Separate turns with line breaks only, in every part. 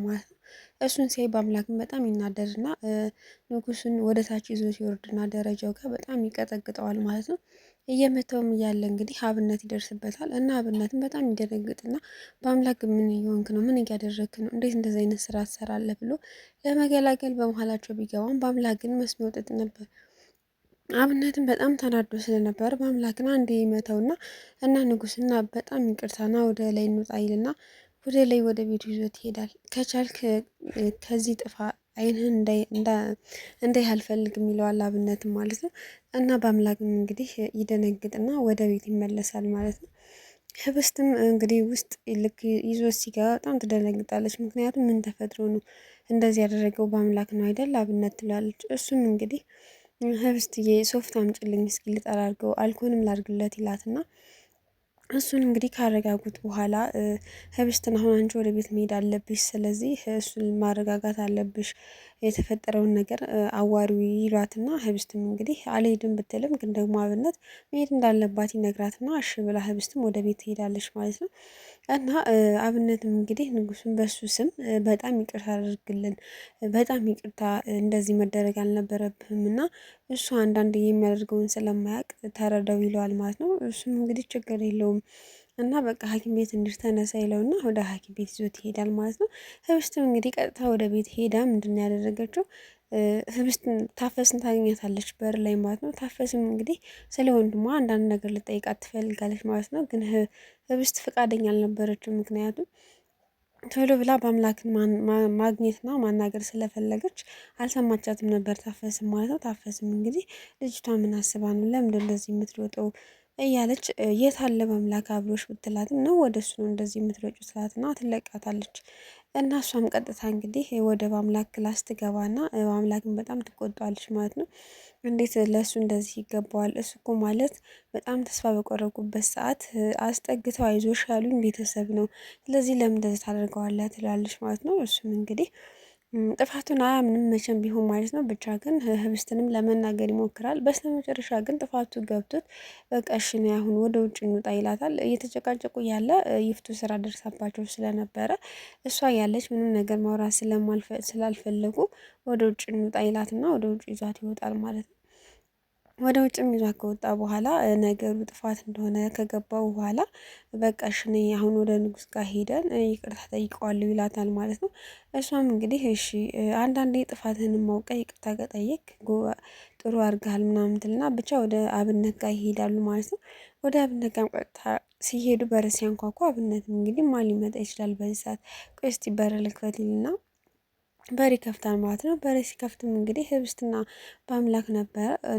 ማለት ነው። እሱን ሲያይ በአምላክም በጣም ይናደድና ንጉሱን ወደ ታች ይዞ ሲወርድና ደረጃው ጋር በጣም ይቀጠቅጠዋል ማለት ነው። እየመተውም እያለ እንግዲህ አብነት ይደርስበታል እና አብነትም በጣም ይደነግጥና በአምላክ ምን እየሆንክ ነው? ምን እያደረግክ ነው? እንዴት እንደዚህ አይነት ስራ ትሰራለህ? ብሎ ለመገላገል በመሀላቸው ቢገባም በአምላክ ግን መስሚያ ወጠጥ ነበር። አብነትም በጣም ተናዶ ስለነበር በአምላክን አንዴ ይመተውና እና ንጉስና በጣም ይቅርታና ወደ ላይ እንውጣ ይልና ወደ ላይ ወደ ቤቱ ይዞት ይሄዳል። ከቻልክ ከዚህ ጥፋ አይንህን እንዳይ አልፈልግም ይለዋል አብነትም ማለት ነው። እና በአምላክም እንግዲህ ይደነግጥና ወደ ቤት ይመለሳል ማለት ነው። ህብስትም እንግዲህ ውስጥ ልክ ይዞ ሲገባ በጣም ትደነግጣለች። ምክንያቱም ምን ተፈጥሮ ነው እንደዚህ ያደረገው በአምላክ ነው አይደል አብነት ትላለች። እሱም እንግዲህ ህብስትዬ ሶፍት አምጪልኝ እስኪ ልጠራ አድርገው አልኮንም ላድርግለት ይላትና እሱን እንግዲህ ካረጋጉት በኋላ ህብስትን አሁን አንቺ ወደ ቤት መሄድ አለብሽ፣ ስለዚህ እሱን ማረጋጋት አለብሽ፣ የተፈጠረውን ነገር አዋሪው ይሏትና ህብስትም እንግዲህ አልሄድም ብትልም ግን ደግሞ አብነት መሄድ እንዳለባት ይነግራትና እሺ ብላ ህብስትም ወደ ቤት ትሄዳለች ማለት ነው። እና አብነትም እንግዲህ ንጉሱን በሱ ስም በጣም ይቅርታ አድርግልን፣ በጣም ይቅርታ እንደዚህ መደረግ አልነበረብህም እና እሱ አንዳንድ የሚያደርገውን ስለማያውቅ ተረዳው ይለዋል ማለት ነው። እሱም እንግዲህ ችግር የለውም እና በቃ ሐኪም ቤት እንድር ተነሳ ይለውና ወደ ሐኪም ቤት ይዞት ይሄዳል ማለት ነው። ህብስትም እንግዲህ ቀጥታ ወደ ቤት ሄዳ ምንድን ነው ያደረገችው? ህብስትን ታፈስን ታገኛታለች በር ላይ ማለት ነው። ታፈስም እንግዲህ ስለ ወንድሟ አንዳንድ ነገር ልጠይቃት ትፈልጋለች ማለት ነው። ግን ህብስት ፈቃደኛ አልነበረችም። ምክንያቱም ቶሎ ብላ በአምላክን ማግኘትና ማናገር ስለፈለገች አልሰማቻትም ነበር ታፈስም ማለት ነው። ታፈስም እንግዲህ ልጅቷ ምን አስባ ነው ለምንድን እንደዚህ የምትሮጠው እያለች የት አለ በአምላክ አብሮሽ ብትላትም ነው ወደ እሱ ነው እንደዚህ የምትረጩ ስላትና ትለቃታለች። እና እሷም ቀጥታ እንግዲህ ወደ በአምላክ ክላስ ትገባና በአምላክን በጣም ትቆጣዋለች ማለት ነው። እንዴት ለእሱ እንደዚህ ይገባዋል? እሱ እኮ ማለት በጣም ተስፋ በቆረቁበት ሰዓት አስጠግተው አይዞሽ ያሉኝ ቤተሰብ ነው። ስለዚህ ለምን እንደዚህ ታደርገዋለህ? ትላለች ማለት ነው። እሱም እንግዲህ ጥፋቱን አያምንም መቼም ቢሆን ማለት ነው። ብቻ ግን ህብስትንም ለመናገር ይሞክራል። በስተመጨረሻ ግን ጥፋቱ ገብቶት በቃ እሺ ነይ አሁን ወደ ውጭ እንውጣ ይላታል። እየተጨቃጨቁ ያለ ይፍቱ ስራ ደርሳባቸው ስለነበረ እሷ ያለች ምንም ነገር ማውራት ስላልፈለጉ ወደ ውጭ እንውጣ ይላትና ወደ ውጭ ይዟት ይወጣል ማለት ነው። ወደ ውጭም ይዟት ከወጣ በኋላ ነገሩ ጥፋት እንደሆነ ከገባው በኋላ በቃ እሺ ነይ አሁን ወደ ንጉስ ጋር ሄደን ይቅርታ ጠይቀዋለሁ ይላታል ማለት ነው። እሷም እንግዲህ እሺ አንዳንዴ ጥፋትህንም አውቀህ ይቅርታ ከጠየቅ ጥሩ አድርገሃል ምናምን ትልና ብቻ ወደ አብነት ጋር ይሄዳሉ ማለት ነው። ወደ አብነት ጋር ቀጥታ ሲሄዱ በር ሲያንኳኳ አብነትም እንግዲህ ማን ሊመጣ ይችላል በዚህ ሰዓት? ቆይ እስቲ በር ልክፈት ይልና በር ይከፍታል ማለት ነው። በር ሲከፍትም እንግዲህ ህብስትና በአምላክ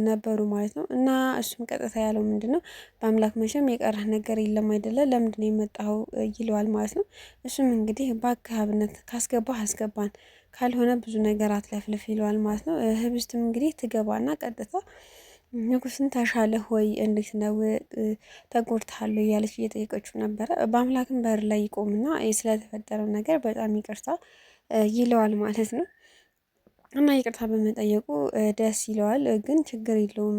ነበሩ ማለት ነው። እና እሱም ቀጥታ ያለው ምንድን ነው በአምላክ መቼም የቀረህ ነገር የለም አይደለ? ለምንድን ነው የመጣኸው? ይለዋል ማለት ነው። እሱም እንግዲህ እባክህ አብነት ካስገባህ አስገባን፣ ካልሆነ ብዙ ነገር አትለፍልፍ ይለዋል ማለት ነው። ህብስትም እንግዲህ ትገባና ቀጥታ ንጉስን ተሻለህ ወይ? እንዴት ነው ተጎድተሃል እያለች እየጠየቀችው ነበረ። በአምላክም በር ላይ ይቆምና ስለተፈጠረው ነገር በጣም ይቅርታ ይለዋል ማለት ነው። እና ይቅርታ በመጠየቁ ደስ ይለዋል። ግን ችግር የለውም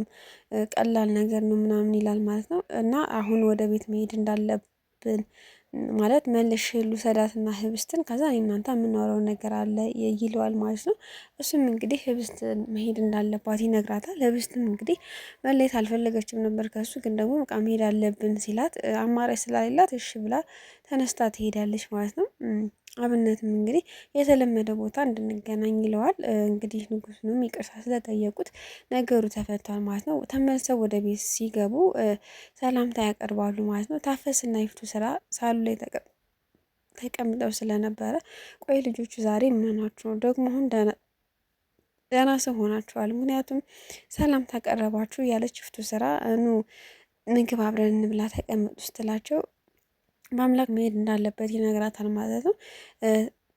ቀላል ነገር ነው ምናምን ይላል ማለት ነው። እና አሁን ወደ ቤት መሄድ እንዳለብን ማለት መልሼ ልውሰዳትና ህብስትን ከዛ እናንተ የምናወራው ነገር አለ ይለዋል ማለት ነው። እሱም እንግዲህ ህብስት መሄድ እንዳለባት ይነግራታል። ህብስትም እንግዲህ መለየት አልፈለገችም ነበር ከሱ ግን ደግሞ በቃ መሄድ አለብን ሲላት አማራጭ ስላሌላት እሺ ብላ ተነስታ ትሄዳለች ማለት ነው። አብነትም እንግዲህ የተለመደ ቦታ እንድንገናኝ ይለዋል። እንግዲህ ንጉሱንም ይቅርታ ስለጠየቁት ነገሩ ተፈቷል ማለት ነው። ተመልሰው ወደ ቤት ሲገቡ ሰላምታ ያቀርባሉ ማለት ነው። ታፈስና ይፍቱ ስራ ሳሉ ላይ ተቀምጠው ስለነበረ ቆይ ልጆቹ ዛሬ ምን ሆናችሁ ነው ደግሞ አሁን ደህና ሰው ሆናችኋል? ምክንያቱም ሰላም ታቀረባችሁ ያለች ይፍቱ ስራ ኑ ምግብ አብረን እንብላ ተቀመጡ ስትላቸው በአምላክ መሄድ እንዳለበት ይነግራታል ማለት ነው።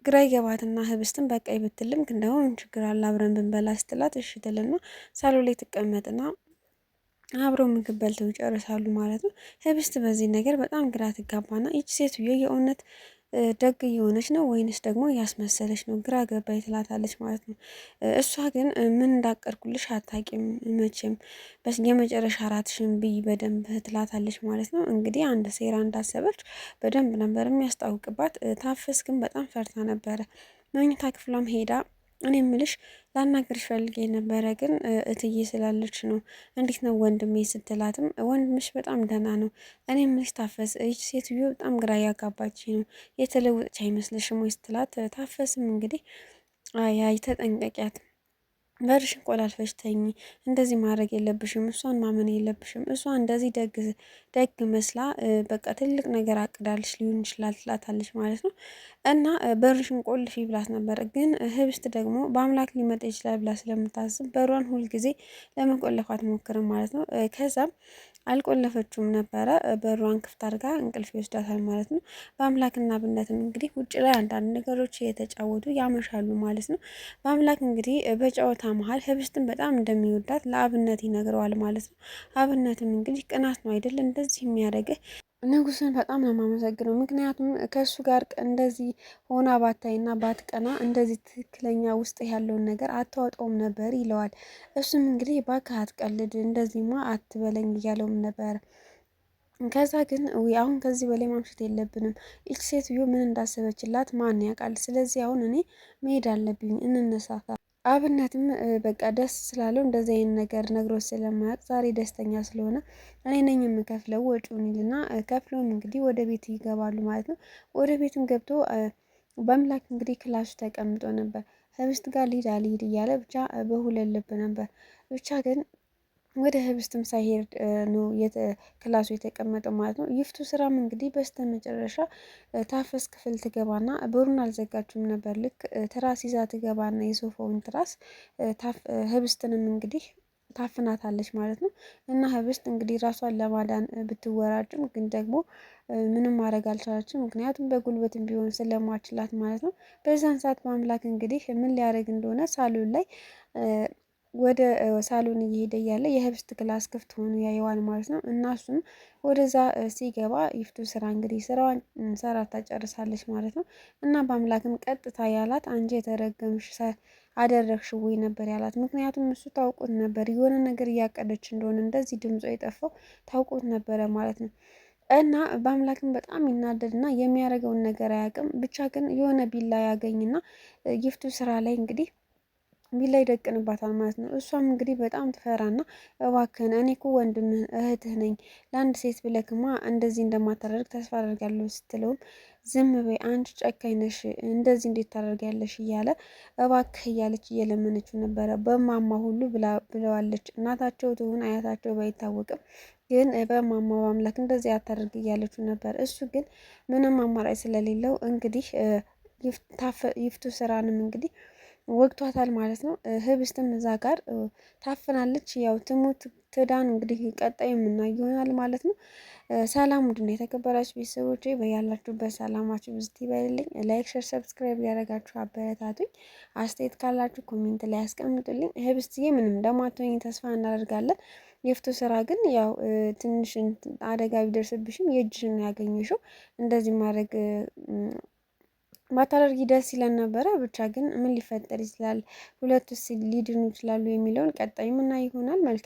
ግራ ይገባትና ህብስትን በቃ ይብትልም ግን ደግሞ ምን ችግር አለ አብረን ብንበላ ስትላት እሺ ትልና ሳሎን ላይ ትቀመጥና አብረው ምግብ በልተው ይጨርሳሉ ማለት ነው። ህብስት በዚህ ነገር በጣም ግራ ትጋባና ይች ሴትዮ የእውነት ደግ እየሆነች ነው ወይንስ ደግሞ እያስመሰለች ነው? ግራ ገባኝ ትላታለች ማለት ነው። እሷ ግን ምን እንዳቀድኩልሽ አታቂም መቼም የመጨረሻ እራትሽን ብይ በደንብ ትላታለች ማለት ነው። እንግዲህ አንድ ሴራ እንዳሰበች በደንብ ነበር የሚያስታውቅባት። ታፈስ ግን በጣም ፈርታ ነበረ። መኝታ ክፍሏም ሄዳ እኔ ምልሽ ላናግርሽ ፈልጌ ነበረ ግን እትዬ ስላለች ነው። እንዴት ነው ወንድሜ ስትላትም ወንድምሽ በጣም ደህና ነው። እኔ ምልሽ ታፈስ ይች ሴትዮ በጣም ግራ ያጋባች ነው የተለወጠች አይመስልሽም ወይ ስትላት ታፈስም እንግዲህ አይ ተጠንቀቂያት በርሽን ቆላልፈሽ ተኝ፣ እንደዚህ ማድረግ የለብሽም፣ እሷን ማመን የለብሽም። እሷ እንደዚህ ደግ መስላ በቃ ትልቅ ነገር አቅዳልሽ ሊሆን ይችላል ትላታለች ማለት ነው። እና በርሽን ቆልፊ ብላት ነበር፣ ግን ህብስት ደግሞ በአምላክ ሊመጣ ይችላል ብላ ስለምታስብ በሯን ሁልጊዜ ለመቆለፍ አትሞክርም ማለት ነው። ከዛም አልቆለፈችውም ነበረ። በሯን ክፍት አድርጋ እንቅልፍ ይወስዳታል ማለት ነው። በአምላክና ብነትም እንግዲህ ውጭ ላይ አንዳንድ ነገሮች እየተጫወቱ ያመሻሉ ማለት ነው። በአምላክ እንግዲህ በጨዋታ መሀል ህብስትን በጣም እንደሚወዳት ለአብነት ይነግረዋል ማለት ነው። አብነትም እንግዲህ ቅናት ነው አይደል እንደዚህ የሚያደርግህ ንጉስን በጣም ነው የማመሰግነው። ምክንያቱም ከእሱ ጋር እንደዚህ ሆና ባታይና ባትቀና እንደዚህ ትክክለኛ ውስጥ ያለውን ነገር አታወጣውም ነበር ይለዋል። እሱም እንግዲህ እባክህ አትቀልድ፣ እንደዚህማ አትበለኝ እያለውም ነበር። ከዛ ግን አሁን ከዚህ በላይ ማምሸት የለብንም። ይች ሴትዮ ምን እንዳሰበችላት ማን ያውቃል? ስለዚህ አሁን እኔ መሄድ አለብኝ፣ እንነሳ። አብነትም በቃ ደስ ስላለው እንደዚህ አይነት ነገር ነግሮት ስለማያውቅ ዛሬ ደስተኛ ስለሆነ እኔ ነኝ የምከፍለው ወጪውን ይልና ከፍሎም እንግዲህ ወደ ቤት ይገባሉ ማለት ነው። ወደ ቤትም ገብቶ በአምላክ እንግዲህ ክላሱ ተቀምጦ ነበር። ህብስት ጋር ልሂድ እያለ ብቻ በሁለት ልብ ነበር። ብቻ ግን ወደ ህብስትም ሳይሄድ ነው ክላሱ የተቀመጠው ማለት ነው። ይፍቱ ስራም እንግዲህ በስተ መጨረሻ ታፈስ ክፍል ትገባና በሩን አልዘጋችም ነበር። ልክ ትራስ ይዛ ትገባና የሶፋውን ትራስ ህብስትንም እንግዲህ ታፍናታለች ማለት ነው። እና ህብስት እንግዲህ ራሷን ለማዳን ብትወራጭም ግን ደግሞ ምንም ማድረግ አልቻለችም። ምክንያቱም በጉልበትም ቢሆን ስለማችላት ማለት ነው። በዛን ሰዓት በአምላክ እንግዲህ ምን ሊያደርግ እንደሆነ ሳሎን ላይ ወደ ሳሎን እየሄደ እያለ የህብስት ክላስ ክፍት ሆኖ ያየዋል ማለት ነው። እና እሱም ወደዛ ሲገባ ይፍቱ ስራ እንግዲህ ስራዋን ሰራታ ጨርሳለች ማለት ነው። እና በአምላክም ቀጥታ ያላት አንቺ የተረገምሽ አደረግሽ ወይ ነበር ያላት። ምክንያቱም እሱ ታውቁት ነበር የሆነ ነገር እያቀደች እንደሆነ እንደዚህ ድምጿ የጠፋው ታውቁት ነበረ ማለት ነው። እና በአምላክም በጣም ይናደድና የሚያደርገውን ነገር አያውቅም። ብቻ ግን የሆነ ቢላ ያገኝና ይፍቱ ስራ ላይ እንግዲህ ቢላ ይደቅንባታል ማለት ነው። እሷም እንግዲህ በጣም ትፈራና እባክህን እኔ እኮ ወንድምህ እህትህ ነኝ፣ ለአንድ ሴት ብለክማ እንደዚህ እንደማታደርግ ተስፋ አደርጋለሁ ስትለውም ዝም በይ አንቺ ጨካኝ ነሽ፣ እንደዚህ እንዴት ታደርጊያለሽ እያለ እባክህ እያለች እየለመነችው ነበረ። በማማ ሁሉ ብለዋለች። እናታቸው ትሁን አያታቸው ባይታወቅም ግን በማማ በአምላክ እንደዚህ አታደርግ እያለችው ነበር። እሱ ግን ምንም አማራጭ ስለሌለው እንግዲህ ይፍቱ ስራንም እንግዲህ ወግቷታል ማለት ነው። ህብስትም እዛ ጋር ታፍናለች። ያው ትሙት ትዳን እንግዲህ ቀጣይ የምናየው ይሆናል ማለት ነው። ሰላም ውድና የተከበራችሁ ቤተሰቦቼ በያላችሁበት ሰላማችሁ ብዝት ይበልልኝ። ላይክ፣ ሸር፣ ሰብስክራይብ ያደረጋችሁ አበረታቱኝ። አስተያየት ካላችሁ ኮሜንት ላይ ያስቀምጡልኝ። ህብስትዬ ምንም እንደማትሆኝ ተስፋ እናደርጋለን። የፍቱ ስራ ግን ያው ትንሽ አደጋ ቢደርስብሽም የእጅሽን ያገኘሽው እንደዚህ ማድረግ ባታደርጊ ደስ ይለን ነበረ። ብቻ ግን ምን ሊፈጠር ይችላል፣ ሁለቱስ ሊድኑ ይችላሉ የሚለውን ቀጣይ ምናይ ይሆናል። መልካም